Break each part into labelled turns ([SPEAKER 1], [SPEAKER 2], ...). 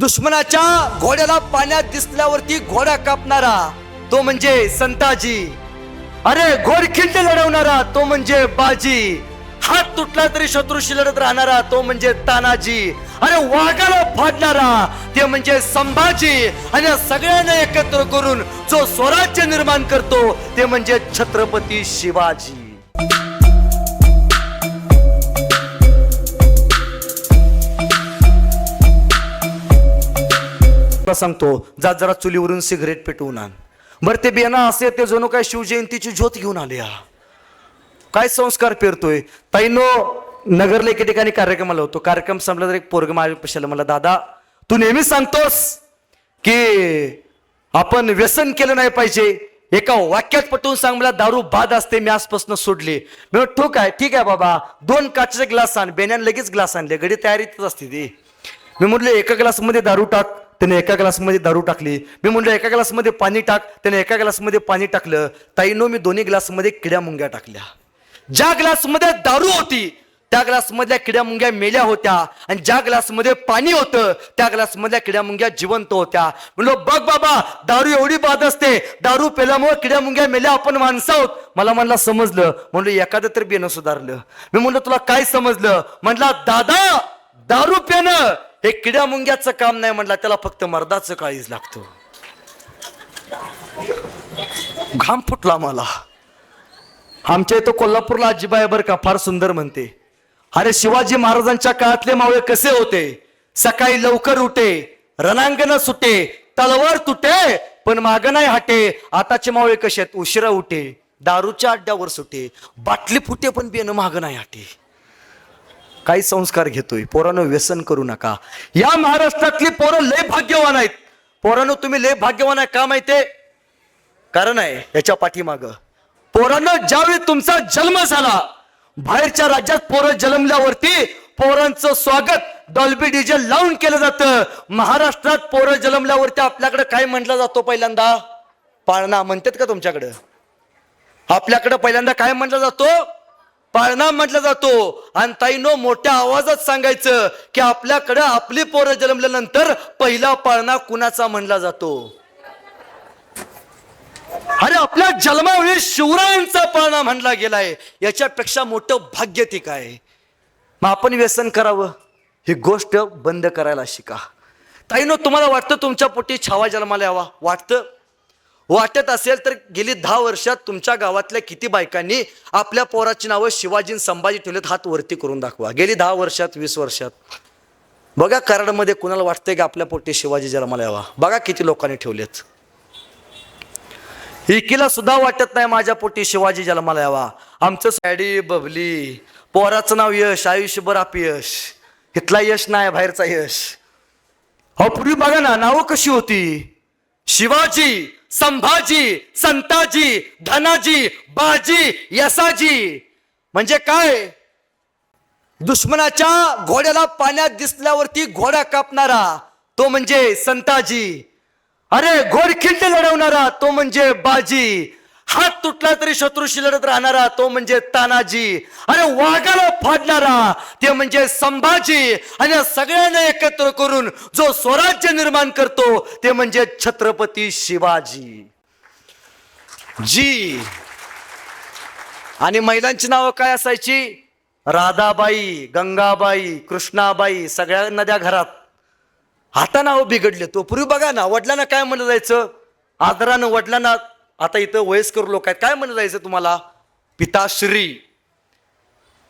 [SPEAKER 1] दुश्मनाच्या घोड्याला पाण्यात दिसल्यावरती घोडा कापणारा तो म्हणजे संताजी. अरे घोडखिंड लढवणारा तो म्हणजे बाजी. हात तुटला तरी शत्रूशी लढत राहणारा तो म्हणजे तानाजी. अरे वाघाला फाडणारा ते म्हणजे संभाजी. आणि या सगळ्यांना एकत्र करून जो स्वराज्य निर्माण करतो ते म्हणजे छत्रपती शिवाजी. सांगतो जा जरा चुलीवरून सिगरेट पेटवून आण. बरं ते बियाणं असे ते जणू काय शिवजयंतीची ज्योत घेऊन आले. काय संस्कार पेरतोय ताईनो. नगरला एके ठिकाणी कार्यक्रमाला होतो. कार्यक्रम संपला तर एक पोरग माझ्या पशाला मला, दादा तू नेहमी सांगतोस की आपण व्यसन केलं नाही पाहिजे, एका वाक्यात पटवून सांग मला. दारू बाद असते, मी आजपासून सोडली. मी ठीक आहे बाबा, 2 काचेचे ग्लास आण. बेण्यान लगेच ग्लास आणले, गडी तयारीतच असते ती. मी म्हटलं एका ग्लासमध्ये दारू टाक, त्याने एका ग्लासमध्ये दारू टाकली. मी म्हटलं एका ग्लासमध्ये पाणी टाक, त्याने एका ग्लासमध्ये पाणी टाकलं. ताईनो मी 2 ग्लासमध्ये किड्या मुंग्या टाकल्या. ज्या ग्लासमध्ये दारू होती त्या ग्लासमधल्या किड्या मुंग्या मेल्या होत्या, आणि ज्या ग्लासमध्ये पाणी होतं त्या ग्लासमधल्या किड्या मुंग्या जिवंत होत्या. म्हणलो बघ बाबा, दारू एवढी बाद असते, दारू पेल्यामुळे किड्या मुंग्या मेल्या, आपण माणसं आहोत. मला म्हणला समजलं. म्हणलो एखादं तरी बेनं सुधारलं. मी म्हणलो तुला काय समजलं? म्हटला दादा दारू पेणं हे किड्या मुंग्याचं काम नाही, म्हटलं त्याला फक्त मर्दाचं काळीज लागतं. घाम फुटला मला. आमच्या इथं कोल्हापूरला आजीबाई बरं का फार सुंदर म्हणते, अरे शिवाजी महाराजांच्या काळातले मावळे कसे होते? सकाळी लवकर उठे, रणांगण सुटे, तलवार तुटे, पण माग नाही हटे. आताचे मावळे कसे आहेत? उशिरा उठे, दारूच्या अड्ड्यावर सुटे, बाटली फुटे, पण बेन माग नाही हटे. काही संस्कार घेतोय. पोरानं व्यसन करू नका. या महाराष्ट्रातली पोरं लय भाग्यवान आहेत. पोरानं तुम्ही लय भाग्यवान आहे का माहितीये? कारण आहे याच्या पाठीमाग. पोरानं ज्यावेळी तुमचा जन्म झाला, बाहेरच्या राज्यात पोरं जन्मल्यावरती पोरांचं स्वागत डॉल्बी डीजे लावून केलं जातं. महाराष्ट्रात पोरं जन्मल्यावरती आपल्याकडे काय म्हटलं जातो? पहिल्यांदा पाळणा म्हणतात का तुमच्याकडं? आपल्याकडे पहिल्यांदा काय म्हटलं जातो? पाळणा म्हटलं जातो. आणि ताईनो मोठ्या आवाजात सांगायचं की आपल्याकडे आपली पोरं जन्मल्यानंतर पहिला पाळणा कुणाचा म्हणला जातो? अरे आपल्या जन्मावेळी शिवरायांचा पाळणा म्हणला गेलाय. याच्यापेक्षा मोठं भाग्य ती काय? मग आपण व्यसन करावं, ही गोष्ट बंद करायला शिका. ताईनो तुम्हाला वाटतं तुमच्या पोटी छावा जन्माला यावा? वाटत असेल तर गेली 10 वर्षात तुमच्या गावातल्या किती बायकांनी आपल्या पोराची नावं शिवाजी संभाजी ठेवलेत? हात वरती करून दाखवा. गेली 10 वर्षात 20 वर्षात बघा कराडमध्ये कुणाला वाटतंय की आपल्या पोटी शिवाजी जन्माला यावा? बघा किती लोकांनी ठेवलेत. एकीला सुद्धा वाटत नाही माझ्या पोटी शिवाजी जन्माला यावा. आमचं साडी बबली, पोराचं नाव यश, आयुष्यभर अपयश. इथला यश नाही, बाहेरचा यश. हो पूर्वी बघा ना नावं कशी होती? शिवाजी, संभाजी, संताजी, धनाजी, बाजी, यसाजी. म्हणजे काय? दुश्मनाच्या घोड्याला पाण्यात दिसल्यावरती घोडा कापणारा तो म्हणजे संताजी. अरे घोडखिंड लढवणारा तो म्हणजे बाजी. हात तुटला तरी शत्रूशी लढत राहणारा तो म्हणजे तानाजी. अरे वाघाला फाडणारा ते म्हणजे संभाजी. आणि या सगळ्यांना एकत्र करून जो स्वराज्य निर्माण करतो ते म्हणजे छत्रपती शिवाजी जी. आणि महिलांची नावं काय असायची? राधाबाई, गंगाबाई, कृष्णाबाई. सगळ्या नद्या घरात. आता नाव बिघडले. तो पूर्वी बघा ना वडिलांना काय म्हणलं जायचं? आदरानं वडिलांना. आता इथं वयस्कर लोक आहेत, काय म्हणलं जायचं तुम्हाला? पिताश्री.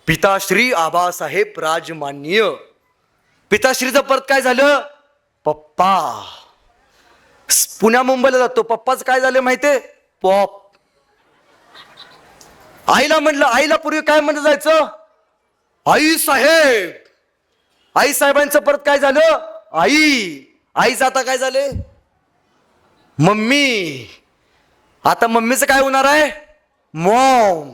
[SPEAKER 1] पिताश्री आबासाहेब राजमान्य. पिताश्रीचं परत काय झालं? पप्पा. पुण्या मुंबईला जातो, पप्पाच काय झालं माहितीये? पॉप. आईला म्हणलं, आईला पूर्वी काय म्हणलं जायचं? आई साहेब. आई साहेबांचं परत काय झालं? आई. आईचं आता काय झाले? मम्मी. आता मम्मीचं काय होणार आहे? मॉम.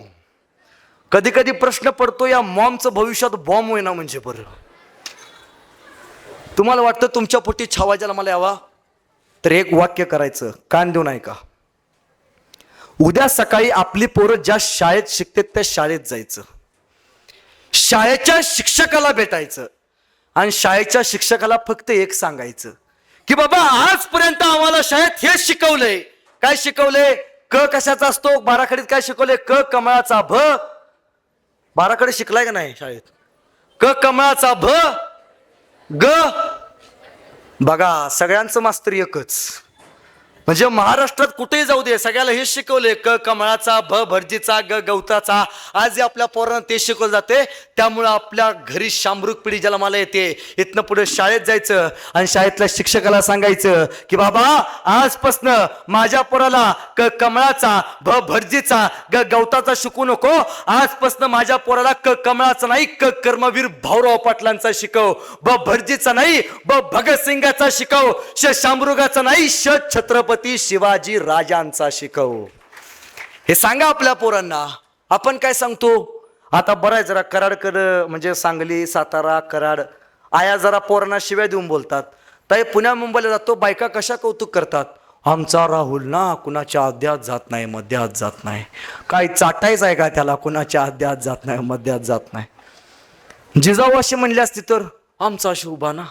[SPEAKER 1] कधी कधी प्रश्न पडतो या मॉमचं भविष्यात बॉम्ब होईना म्हणजे बरं. तुम्हाला वाटतं तुमच्या पोटी छावा जन्माला यावा? तर एक वाक्य करायचं, कान देऊ नाही का? उद्या सकाळी आपली पोरं ज्या शाळेत शिकतात त्या शाळेत जायचं, शाळेच्या शिक्षकाला भेटायचं आणि शाळेच्या शिक्षकाला फक्त एक सांगायचं, की बाबा आजपर्यंत आम्हाला शाळेत हेच शिकवलंय. काय शिकवलंय? क कशाचा असतो? बाराखडीत काय शिकवलंय? क कमळाचा भ. बाराखडी शिकलाय का नाही शाळेत? क कमळाचा भ. ग. बघा सगळ्यांचं मास्तर एकच. म्हणजे महाराष्ट्रात कुठेही जाऊ दे सगळ्याला हेच शिकवले. क कमळाचा, भ भटजीचा, ग गवताचा. आज आपल्या पोरांना ते शिकवलं जाते. त्यामुळं आपल्या घरी शामरूक पिढी जन्माला येते. इथनं पुढे शाळेत जायचं आणि शाळेतल्या शिक्षकाला सांगायचं की बाबा आजपासनं माझ्या पोराला क कमळाचा, भ भटजीचा, ग गवताचा शिकू नको. आजपासनं माझ्या पोराला क कमळाचा नाही, क कर्मवीर भाऊराव पाटलांचा शिकव. ब भटजीचा नाही, ब भगतसिंगाचा शिकव. श शामरुगाचा नाही, श छत्रपती शिवाजी राजांचा शिकव. हे सांगा आपल्या पोरांना. आपण काय सांगतो? आता बरं आहे जरा कराडकडं म्हणजे सांगली, सातारा, कराड आया जरा पोरांना शिव्या देऊन बोलतात. ताई पुण्या मुंबईला जातो बायका कशा कौतुक करतात. आमचा राहुल ना कुणाच्या अध्यात जात नाही, मध्यात जात नाही. काय चाटायचं आहे का त्याला? कुणाच्या अध्यात जात नाही, मध्यात जात नाही. जिजाऊ अशी म्हणली असती तर आमचा शोभा ना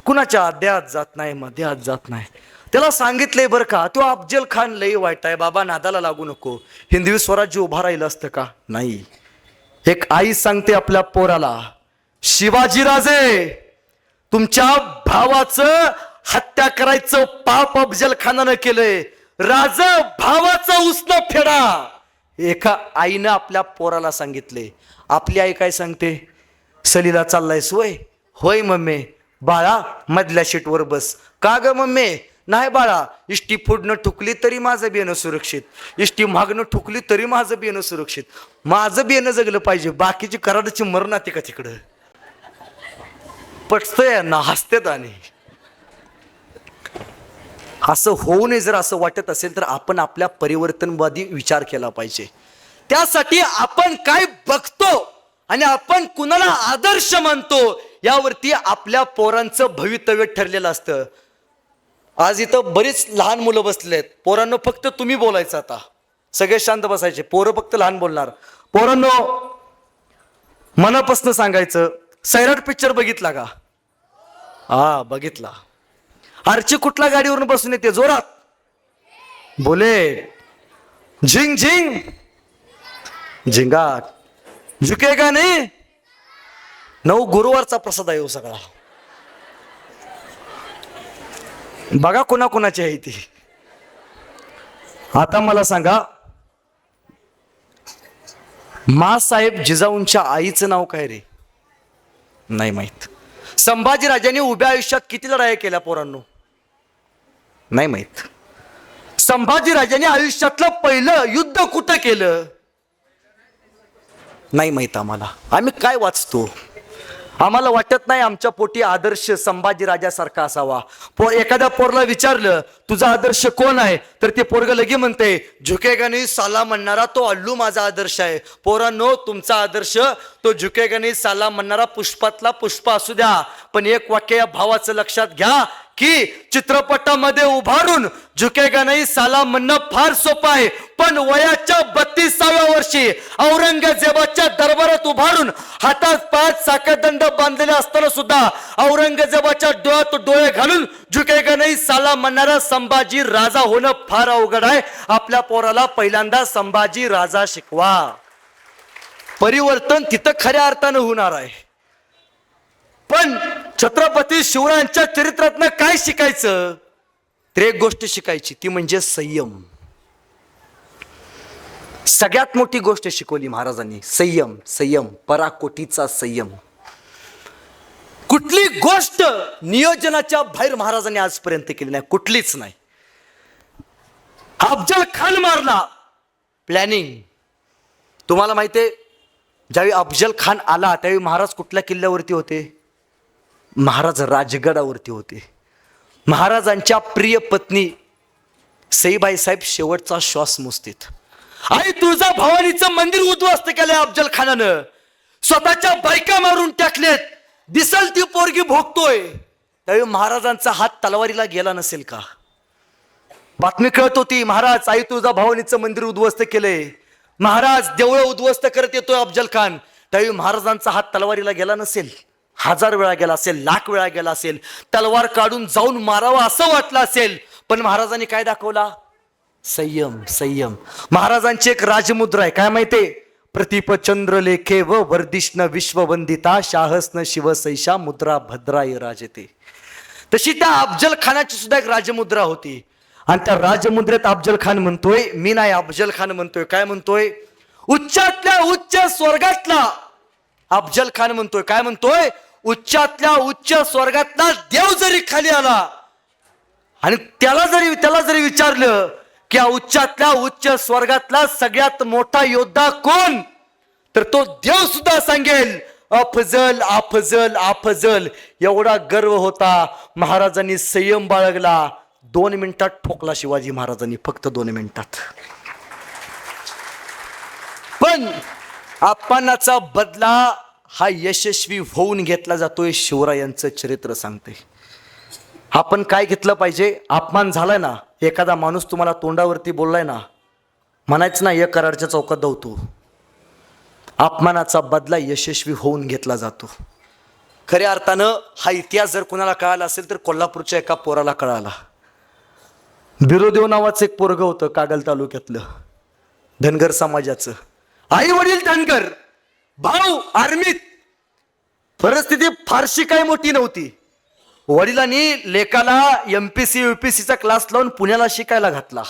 [SPEAKER 1] कुणाच्या अध्यात जात नाही, मध्यात जात नाही. त्याला सांगितलंय बरं का, तो अफजल खान लई वाईट आहे बाबा, नादाला लागू नको. हिंदवी स्वराज्य उभा राहिलं असतं का? नाही. एक आई सांगते आपल्या पोराला, शिवाजीराजे तुमच्या भावाचं हत्या करायचं पाप अफजल खानानं केलंय. राज भावाचा उसनं फेडा. एका आईनं आपल्या पोराला सांगितले. आपली आई काय सांगते? सलीला चाललाय सोय? होय मम्मी. बाळा मधल्या शीटवर बस. का ग मम्मी? नाही बाळा, इष्टी पुढनं ठुकली तरी माझं बियाणं सुरक्षित, इष्टी मागणं ठुकली तरी माझं बियाणं सुरक्षित. माझं बियाणं जगलं पाहिजे, बाकीची कराडाची मरण ती का तिकडं. पटतंय ना, हसतेत. आणि असं होऊ नये जर असं वाटत असेल तर आपण आपल्या परिवर्तनवादी विचार केला पाहिजे. त्यासाठी आपण काय बघतो आणि आपण कुणाला आदर्श मानतो यावरती आपल्या पोरांचं भवितव्य ठरलेलं असतं. आज इथं बरीच लहान मुलं बसलेत. पोरांनो फक्त तुम्ही बोलायचं. आता सगळे शांत बसायचे, पोरं फक्त लहान बोलणार. पोरांनो मनापासून सांगायचं, सैराट पिक्चर बघितला का? हा बघितला. आरची कुठल्या गाडीवरून बसून येते? जोरात बोले. झिंग झिंग झिंगाट. झुकेगा नाही. 9 गुरुवारचा प्रसाद आहे हो सगळा. बघा कोणाकोणाची आहे ती. आता मला सांगा, माँसाहेब जिजाऊंच्या आईचं नाव काय रे? नाही माहित. संभाजीराजांनी उभ्या आयुष्यात किती लढाया केल्या पोरांनो? नाही माहित. संभाजीराजांनी आयुष्यातलं पहिलं युद्ध कुठं केलं? नाही माहित आम्हाला. आम्ही काय वाचतो? आम्हाला वाटत नाही आमच्या पोटी आदर्श संभाजी राजासारखा असावा. एखाद्या पोरला विचारलं तुझा आदर्श कोण आहे, तर ते पोरग लगे म्हणते झुकेगा नहीं साला म्हणणारा तो अल्लू माझा आदर्श आहे. पोरांनो तुमचा आदर्श तो झुकेगा नहीं साला म्हणणारा पुष्पातला पुष्पा असू द्या, पण एक वाक्य या भावाचं लक्षात घ्या की चित्रपटामध्ये उभारून झुकेगा नाही साला म्हणणं फार सोपं आहे, पण वयाच्या 32व्या वर्षी औरंगजेबाच्या दरबारात उभारून हातात पाच साखळदंड बांधलेले असताना सुद्धा औरंगजेबाच्या डोळ्यात डोळे घालून झुकेगा नाही साला म्हणणारा संभाजी राजा होणं फार अवघड आहे. आपल्या पोराला पहिल्यांदा संभाजी राजा शिकवा. परिवर्तन तिथं खऱ्या अर्थानं होणार आहे. पण छत्रपती शिवरायांच्या चरित्रातनं काय शिकायचं? तर एक गोष्ट शिकायची, ती म्हणजे संयम. सगळ्यात मोठी गोष्ट शिकवली महाराजांनी, संयम. संयम, पराकोटीचा संयम. कुठली गोष्ट नियोजनाच्या बाहेर महाराजांनी आजपर्यंत केली नाही, कुठलीच नाही. अफजल खान मारला, प्लॅनिंग. तुम्हाला माहितीये ज्यावेळी अफजल खान आला त्यावेळी महाराज कुठल्या किल्ल्यावरती होते? महाराज राजगडावरती होते. महाराजांच्या प्रिय पत्नी सईबाई साहेब शेवटचा श्वास मोजतीत. आई तुळजा भवानीचं मंदिर उद्ध्वस्त केलंय अफजल खानानं, स्वतःच्या बायका मारून टाकलेत, दिसल ती पोरगी भोगतोय. त्यावेळी महाराजांचा हात तलवारीला गेला नसेल का? बातमी कळत होती महाराज आई तुळजा भवानीचं मंदिर उद्ध्वस्त केलंय, महाराज देवळं उद्ध्वस्त करत येतोय अफजल खान. त्यावेळी महाराजांचा हात तलवारीला गेला नसेल? 1000 वेळा गेला असेल, लाख वेळा गेला असेल, तलवार काढून जाऊन मारावं असं वाटलं असेल, पण महाराजांनी काय दाखवला? संयम. संयम. महाराजांची एक राजमुद्रा आहे, काय माहितीये? प्रतीप चंद्रलेखे व वर्धिष्ण विश्ववंदिता शाहस्न शिवसैषा मुद्रा भद्राय राजते. तशी त्या अफजल खानाची सुद्धा एक राजमुद्रा होती, आणि त्या राजमुद्रेत अफजल खान म्हणतोय, मी नाही अफजल खान म्हणतोय, काय म्हणतोय? उच्चातल्या उच्च स्वर्गातला अफजल खान म्हणतोय, काय म्हणतोय? उच्चातल्या उच्च स्वर्गातला देव जरी खाली आला आणि त्याला जरी विचारलं की उच्चातल्या उच्च स्वर्गातला सगळ्यात मोठा योद्धा कोण, तर तो देव सुद्धा सांगेल अफजल अफजल अफजल. एवढा गर्व होता. महाराजांनी संयम बाळगला. 2 मिनिटात ठोकला शिवाजी महाराजांनी, फक्त 2 मिनिटात. पण अपमानाचा बदला हा यशस्वी होऊन घेतला जातोय, शिवरायांचं चरित्र सांगते. आपण काय घेतलं पाहिजे? अपमान झालाय ना, एखादा माणूस तुम्हाला तोंडावरती बोललाय ना, म्हणायचं ना, एक कराडच्या चौकात धावतो. अपमानाचा बदला यशस्वी होऊन घेतला जातो. खऱ्या अर्थानं हा इतिहास जर कोणाला कळाला असेल तर कोल्हापूरच्या एका पोराला कळाला. बिरोदेव नावाचं एक पोरग होतं कागल तालुक्यातलं, धनगर समाजाचं. आई वडील धनगर, भाऊ आर्मीत. परिस्थिती फारशी काही मोठी नव्हती. वडिलांनी लेकाला MPC UPSCचा क्लास लावून पुण्याला शिकायला घातला.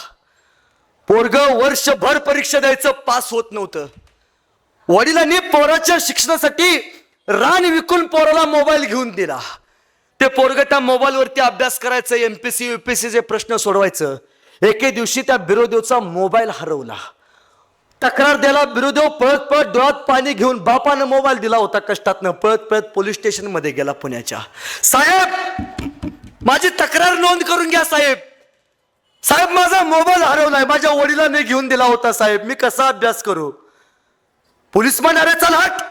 [SPEAKER 1] पोरग वर्षभर परीक्षा द्यायचं, पास होत नव्हतं. वडिलांनी पोराच्या शिक्षणासाठी रान विकून पोराला मोबाईल घेऊन दिला. ते पोरग त्या मोबाईलवरती अभ्यास करायचं, MPC UPSCचे प्रश्न सोडवायचं. एके दिवशी त्या बिरोदेवचा मोबाईल हरवला. तक्रार द्यायला बिरोदेव पळत पळत डोळ्यात पाणी घेऊन, बापानं मोबाईल दिला होता कष्टातनं, पळत पळत पोलीस स्टेशन मध्ये गेला पुण्याच्या. साहेब माझी तक्रार नोंद करून घ्या साहेब. साहेब माझा मोबाईल हरवलाय, माझ्या वडिलांनी घेऊन दिला होता साहेब, मी कसा अभ्यास करू? पोलीस म्हणाले चल हट,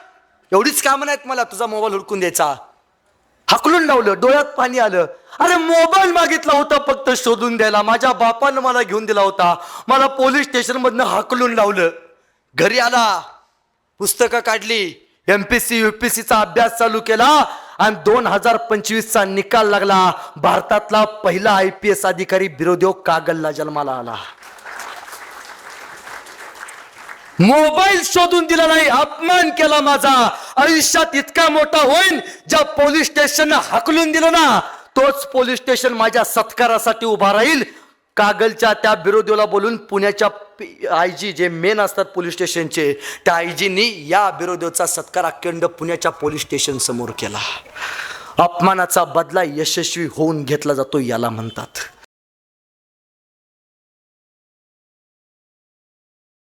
[SPEAKER 1] एवढीच कामं नाहीत मला तुझा मोबाईल हुडकून द्यायचा. हाकलून लावलं, डोळ्यात पाणी आलं. अरे मोबाईल मागितला होता फक्त शोधून द्यायला, माझ्या बापानं मला घेऊन दिला होता, मला पोलीस स्टेशन मधनं हाकलून लावलं. घरी आला, पुस्तकं काढली, MPC UPSCचा अभ्यास चालू केला आणि 2025चा निकाल लागला. भारतातला पहिला IPS अधिकारी बिरोदेव कागलला जन्माला आला. मोबाईल शोधून दिला नाही, अपमान केला माझा. आयुष्यात इतका मोठा होईन, ज्या पोलीस स्टेशन हाकलून दिलं ना, तोच पोलीस स्टेशन माझ्या सत्कारासाठी उभा राहील. कागलच्या त्या बिरोदेवला बोलून पुण्याच्या IG जे मेन असतात पोलीस स्टेशनचे, त्या IGनी या बिरोदेवचा सत्कार अखंड पुण्याच्या पोलीस स्टेशन समोर केला. अपमानाचा बदला यशस्वी होऊन घेतला जातो, याला म्हणतात.